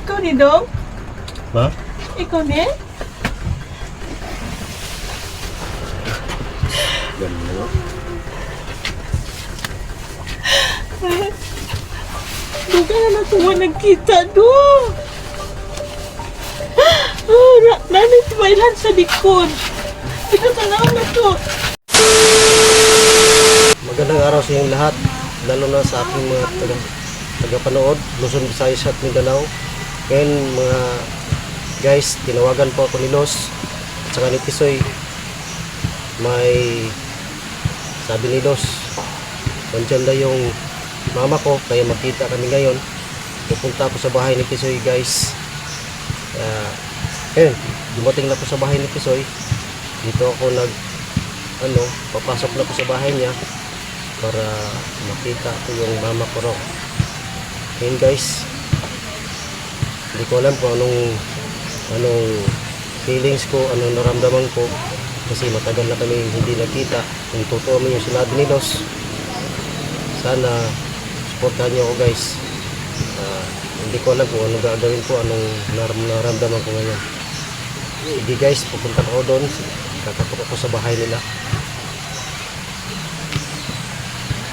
Ikaw ni Dong? Ha? Ikaw ni? Ganun. Duga na nakuha nagkita do. Nanay tiwailan sa likod. Ito tanaw na to. Magandang araw sa inyong lahat, lalo na sa aking mga tagapanood, Luzon, Visayas at Mindanao. Ngayon mga guys, tinawagan po ako ni Los at saka ni Tisoy. May sabi ni Los, nandyan na yung mama ko, kaya makita kami ngayon. Pupunta ako sa bahay ni Tisoy guys. Ngayon, dumating na ako sa bahay ni Tisoy. Dito ako papasok na ako sa bahay niya para makita ko yung mama ko raw. Ngayon guys, hindi ko alam kung anong feelings ko, anong naramdaman ko, kasi matagal na kami hindi nakita. Kung totoo mo yung sinabi ni Los, sana supportahan niyo ako guys. Hindi ko alam kung anong gagawin ko, anong naramdaman ko ngayon. Sige guys, pupunta ako doon, kakatok ako sa bahay nila.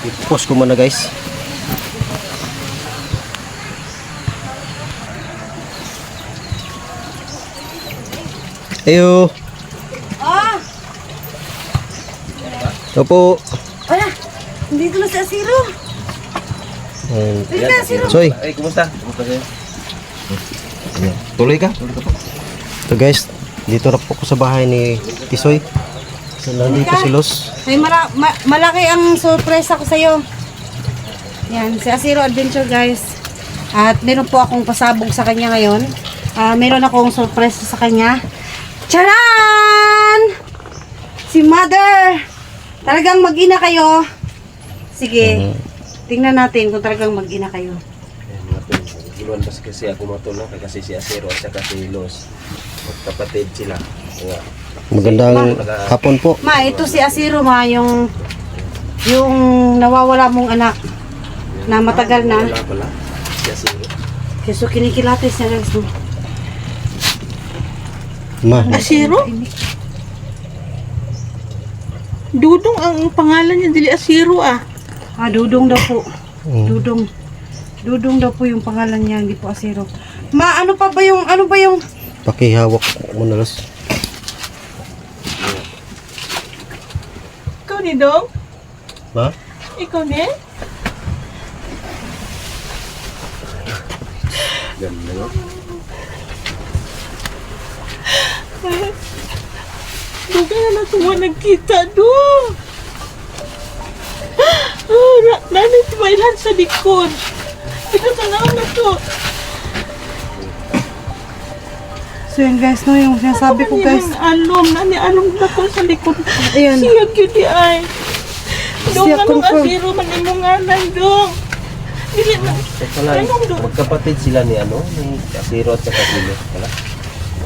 I-post ko muna guys. Ayo. Opo. Wala, dito na si Asiro. Dito na Asiro. Soy. Ay, kumusta? Kumusta kayo? Tuloy ka? Tuloy ka po. So guys, dito na po ako sa bahay ni Tisoy. So nandito si Los. May malaki ang surprise ako sa'yo. Yan, si Asiro Adventure guys. At meron po akong pasabog sa kanya ngayon. Meron akong surprise sa kanya. Charan! Si Mother! Talagang mag-ina kayo. Sige, tingnan natin kung talagang mag-ina kayo. Iluan kasi ako matulong kasi si Asiro at saka si Los. Magkapatid sila. Kaya, Magandang hapon po. Ma, ito si Asiro ma, yung nawawala mong anak na matagal na. wala pala. Si Asiro. Kasi kinikilatis niya guys. Ma, Asiro? Dudong ang pangalan niya, dili Asiro ah. Dudong daw po. Dudong daw po yung pangalan niya, hindi po Asiro. Ma, ano ba yung pakihawak mo na Los. Ikaw ni Dong? Ma? Ikaw ni? Ganun. Duga na nakuha nagkita do. Nanay tiwailan sa likod. Ito tanaw na to. So yun guys, no, yung sinasabi ko guys. Nani alom na ko sa likod. Ayan. Siya yun di ay. Dong, Siya anong confirm. Asiro man imong ngalan, Dong? Dili na. Pala, magkapatid sila ni Asiro at saka si Los pala.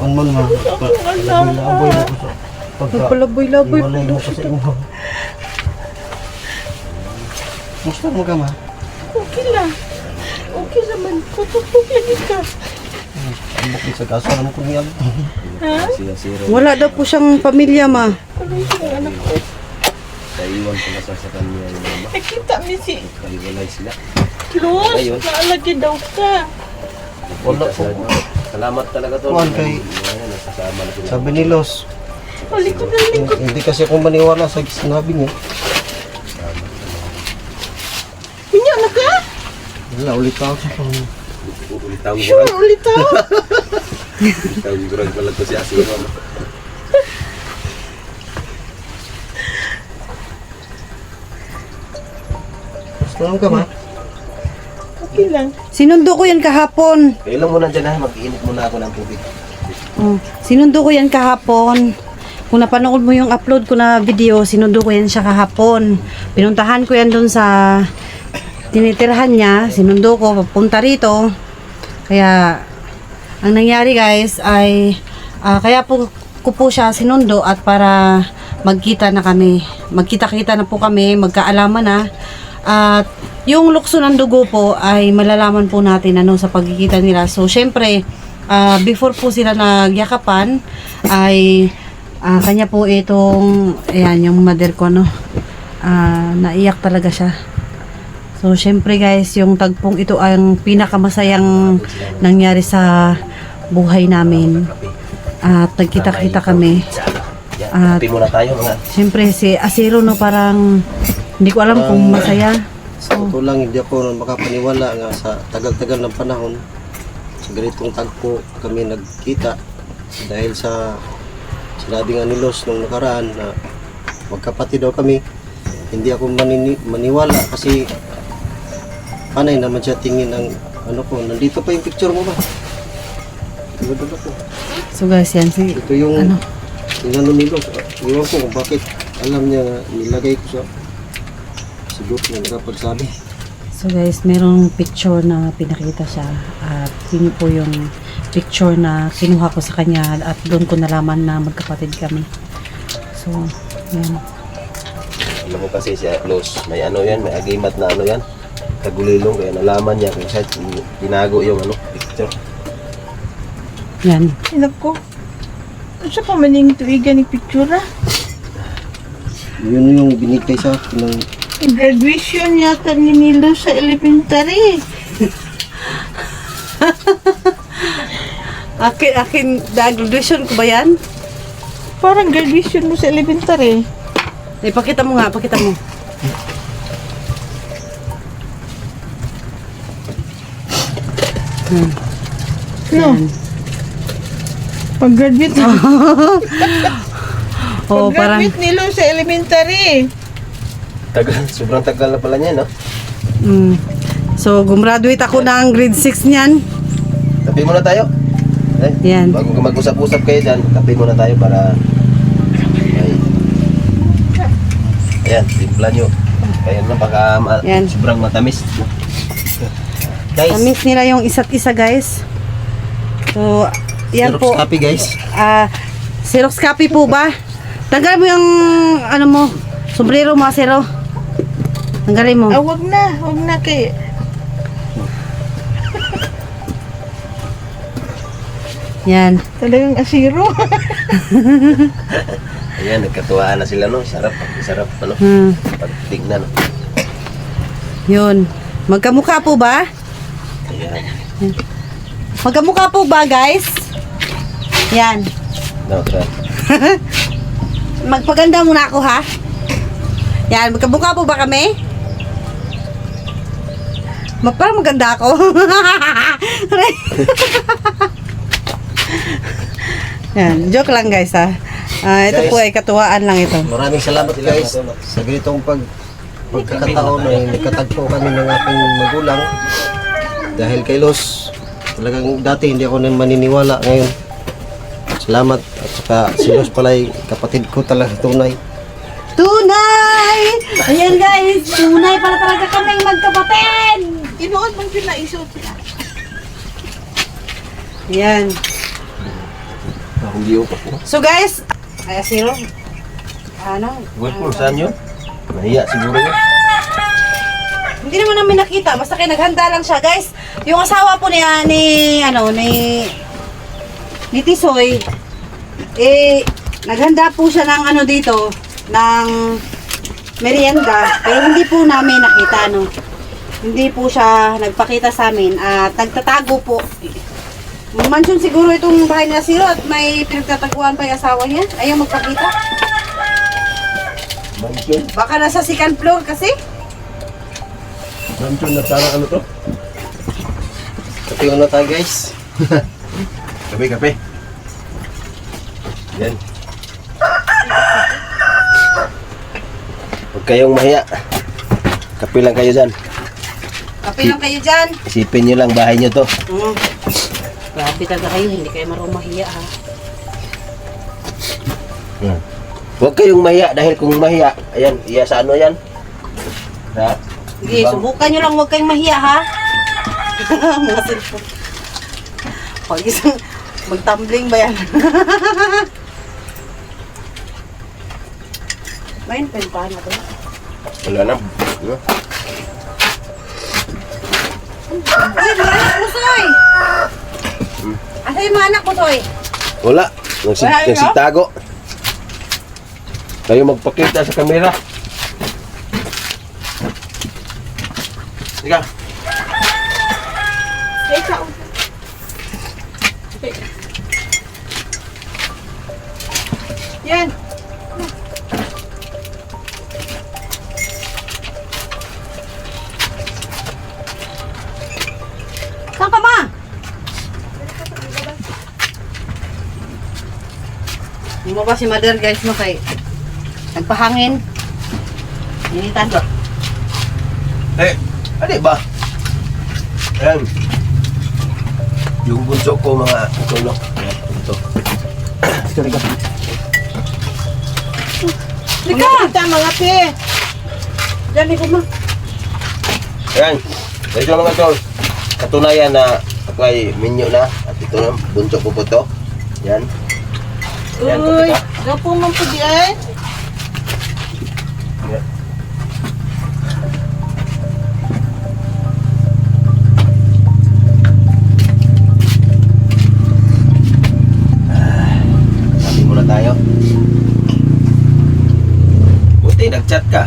Ang man ma. Palaboy na ko sa Nagpalaboy-laboy po daw sa siya. inyo. Musta mo ka ma? Okay lang. Okay naman. Tutupok lagi ka. Ang bukid sa kaso naman ko niya. Ha? Si Asiro. Wala daw po siyang pamilya ma. Ano yung anak ko? Naiwan pala sa kanya yung mama. Nakita mi si Kaliwalay sila. Los. Ayun. Naalagi daw ka. Wala po. Salamat talaga to. Kuwan kay- Ayan, nasasama na sila. Sabi ni Los, Palikod na likod. hindi kasi ako maniwala sa sinabi niya. Minyo na ka? Wala, ulit ako sa pang... Ulitawang Sure, ulit ako. Ulitawang gurang pala to si Asiro. Gusto lang ka ma? Okay lang. Sinundo ko yan kahapon. Kayo lang muna dyan ha. Mag-iinit muna ako ng tubig. Sinundo ko yan kahapon. Kung napanood mo yung upload ko na video, sinundo ko yan siya kahapon. Pinuntahan ko yan dun sa tinitirhan niya. Sinundo ko, papunta rito. Kaya, ang nangyari guys ay, kaya ko po siya sinundo at para magkita na kami. Magkita-kita na po kami, magkaalaman na. At yung lukso ng dugo po ay malalaman po natin ano sa pagkikita nila. So syempre, before po sila nagyakapan ay kanya po itong ayan yung mother ko no. Naiyak talaga siya. So syempre guys, yung tagpong ito ang pinakamasayang nangyari sa buhay namin. At nagkita-kita kami. At Kape muna tayo mga. syempre si Asiro no parang hindi ko alam kung masaya. Sa totoo lang, hindi ako makapaniwala nga sa tagal-tagal ng panahon sa ganitong tagpo kami nagkita dahil sa sinabi nga ni Los nung nakaraan na magkapatid daw kami. Hindi ako maniwala kasi panay naman siya tingin ng ano ko. Nandito pa yung picture mo ba? Diba ko? So guys, yan si Ito yung ano, inano ni Los. Iwan ko kung bakit alam niya nga nilagay ko sa sigot na nakapagsabi. so guys, merong picture na pinakita siya at yun po yung picture na kinuha ko sa kanya at doon ko nalaman na magkapatid kami. So, yan. Alam mo kasi si Los, may ano yan, may agimat na ano yan. Kagulilong, kaya nalaman niya kung saan tinago yung ano, picture. Yan. Inak ko. Ano siya pa maning tuigan ni picture ah? Yun yung binigay sa akin ng Graduation yata ni Nilo sa elementary. Akin, graduation ko ba yan? Parang graduation mo sa elementary. Pakita mo nga, pakita mo. No. Pag-graduate na. Oo, parang, Pag-graduate Nilo sa elementary. Tagal, sobrang tagal na pala niya, no? so, gumraduate ako ng grade 6 niyan. Kape muna tayo. Yan. Bago ka mag-usap-usap kayo dyan, kape muna tayo para ayan, timpla nyo. Kaya na baka Yan. sobrang matamis. Guys, Miss nila yung isa't isa, guys. So, yan po. Xerox copy guys. Xerox copy po ba? Tanggalin mo yung, ano mo, sombrero mo, Asiro. Tanggalin mo. Wag na kay. Yan. Talagang asiro. ayan, nagkatuwaan na sila, no? Sarap, ano? Pagtignan, no? Yun. Magkamukha po ba? Ayan. Magkamukha po ba, guys? Yan. No, sir. Magpaganda muna ako, ha? Yan. Magkamukha po ba kami? Parang maganda ako. Yan. Joke lang, guys, ha? Ito Guys. po ay katuwaan lang ito. Maraming salamat guys sa ganitong pagkakataon na nagkatagpo kami ng aking magulang dahil kay Los talagang dati hindi ako na maniniwala ngayon salamat at saka si Los pala ay kapatid ko talaga tunay. Tunay! Ayan, guys. Tunay pala talaga kaming magkapatid. Inoon man pinaisot sila. Yan. Akong liyo pa po. So, guys, ay, Asiro. Ano? Good po, saan yun? Nahiya siguro yun. Hindi naman namin nakita, basta kayo naghanda lang siya, guys. Yung asawa po niya ni Tisoy, naghanda po siya ng ano dito, ng merienda, pero hindi po namin nakita, no. Hindi po siya nagpakita sa amin at nagtatago po. Mansion siguro itong bahay ni Asiro at may pinagtataguan pa yung asawa niya. Ayaw magpakita. Mansion. Baka nasa second floor kasi. Mansion na parang ano to? Kape na tayo guys. Kape. Yan. Huwag kayong mahiya. Kape lang kayo dyan. Kape lang kayo dyan. Isipin nyo lang bahay nyo to. Grabe talaga kayo, hindi kayo marunong mahiya, ha. Huwag kayong mahiya dahil kung mahiya, ayan, iya sa ano yan? Sa Sige, subukan nyo lang, huwag kayong mahiya, ha. Mga cellphone. Pag isang magtumbling ba yan? Main, pentahan natin. wala na. Diba? Ay, mga anak mo, Soy! Asa yung mga anak mo, Soy? Wala. Wala, Nagsitago. Kayo magpakita sa kamera. Sige. Ikaw. Yan. Saan ka, ma? Hindi mo ba si Mother, guys, mo kay nagpahangin? Initan ko. Ano ba? Ayan. Yung bunso ko mga tulong. Ayan, ito. Sige ka. Lika! Kita mga te. Diyan, ikaw, ma. Ayan. Ito mga tol. Katunayan na ako ay minyo na. At ito na, bunso ko po to. Yan. Yan, Uy, kapita. gapo man po di ay. Yan. Sabi muna tayo. Buti, nag-chat ka.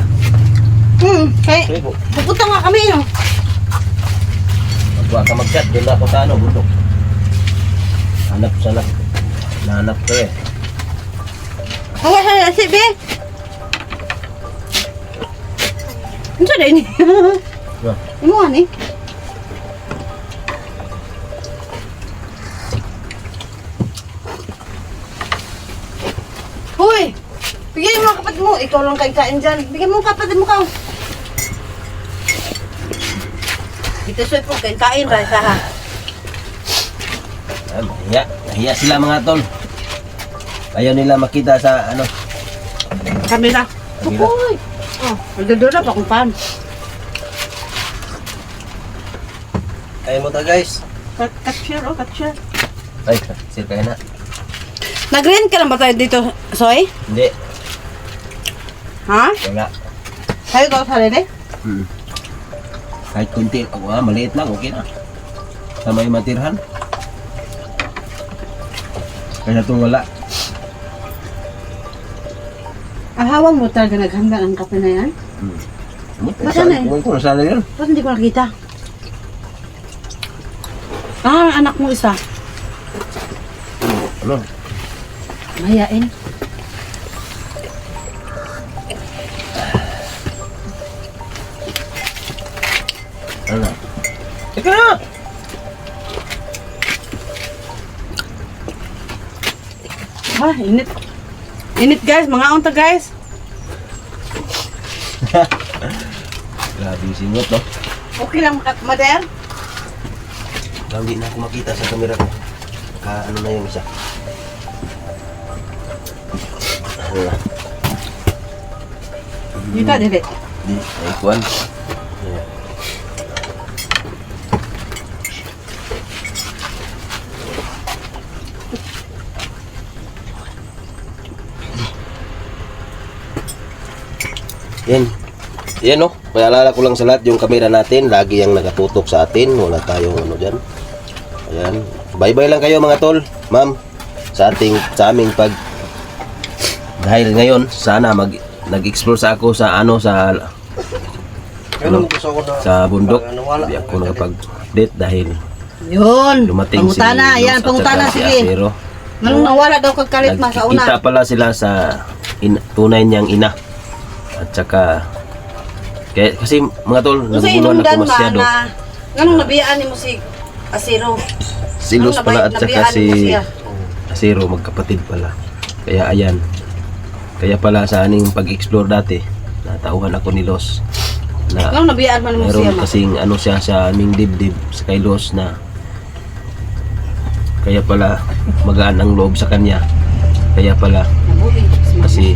Kay, Sige po. pupunta nga kami, no? Huwag ka mag-chat. Doon na ako sa ano, bundok. Hanap sana. Nahanap ko eh. Hawa sa si Be. Ano sa ini? Ya. Imo ani? Hoy! Bigyan mo ang kapatid mo. Ikaw lang kain dyan. Bigyan mo ang kapatid mo ka. Ito soy po, kain rasa ha. Nahiya. Nahiya sila mga tol. Ayaw nila makita sa ano. Kamera. Kamera. Hoy! Oh, nagdodora pa kung paano. Ayaw mo ta guys. Catcher, oh, catcher. Ay, sir kayo na. Nag-rent ka lang ba tayo dito, Soy? Hindi. Ha? Wala. Tayo ka sa rene? Kahit kunti. Maliit lang. Okay na. Sa may matirhan. Kaya itong wala. Ahawang mo talaga naghanda ng kape na yan? Basta na eh. Kumain ko. Nasaan na yun? Ba't hindi ko nakita? Anak mo isa. Ano? Mayain. Ano na? Teka na! Init. Init guys, mga unta guys. Grabe yung singot, no? Okay lang, Mother? Hindi na ako makita sa camera ko. Ano na yung isa. Ano na? Dito, dili. Di, ay kuwan. Ayan. Yan. Yan no. Paalala ko lang sa lahat yung camera natin. Lagi yung nakatutok sa atin. Wala tayong ano dyan. Ayan. Bye-bye lang kayo mga tol. Ma'am. Sa aming pag dahil ngayon sana nag-explore sa ako sa ano sa bundok. Hindi ako nakapag-date dahil Yun. dumating si Pangutana. Luz Yan, at pangutana. saka si Sige. Asero. Nung nawala daw kagkalit ma sa una. Nagkikita pala sila sa tunay niyang ina. At saka kasi mga tol, Kung sa naguguluhan inundan ako ma masyado. na, ganun nabiyaan mo si Asiro. Si Luz pala at saka Nabiyaan mo si siya. Asero magkapatid pala. Kaya ayan. Kaya pala sa aning pag-explore dati, natauhan ako ni Luz na Ganun nabiyaan mo siya meron ma. kasing ano siya sa aming dibdib sa kay Luz na kaya pala magaan ang loob sa kanya. Kaya pala Nabuhi. kasi